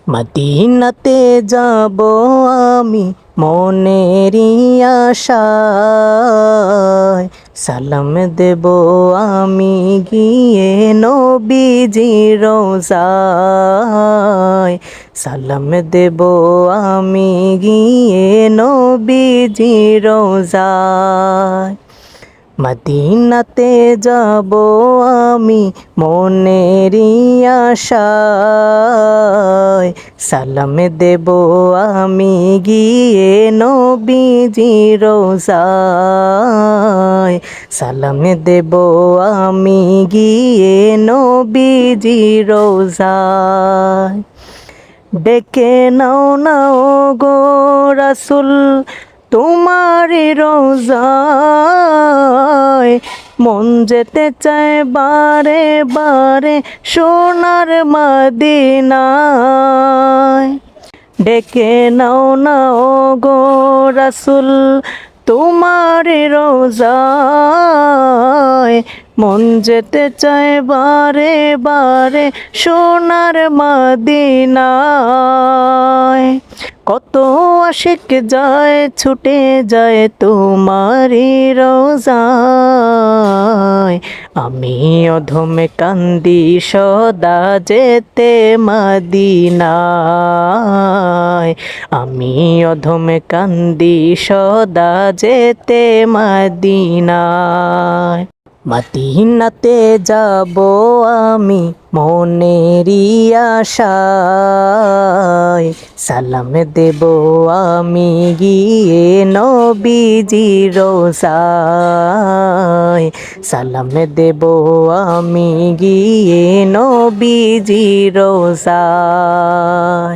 মদিনাতে যাব আমি মনেরই আশায়, সালাম দেব আমি গিয়ে নবীজির রোজায়, সালাম দেব আমি গিয়ে নবীজির রোজায়। মদিনাতে যাব আমি মনেরই আশায়, সালাম দেব আমি গিয়ে নবীজির রোজায়, সালাম দেব আমি গিয়ে নবীজির রোজায়। ডেকে নাও নাও গো রাসূল তোমারি রোজায়, মন যেতে চায় বারে বারে সোনার মদিনায়। ডেকে নাও নাও গো রাসূল তোমারি রোজায়, মন যেতে চায় বারে বারে সোনার মদিনায়। কত আশিক যায় ছুটে যায় তোমারি রোজায়, আমি অধমে কান্দি সদা যেতে মদিনায়, আমি অধমে কান্দি সদা যেতে মদিনায়। মদিনাতে যাব আমি মনেরই আশায়, সালাম দেব আমি গিয়ে নবীজির রোজায়, সালাম দেব আমি গিয়ে নবীজির রোজায়।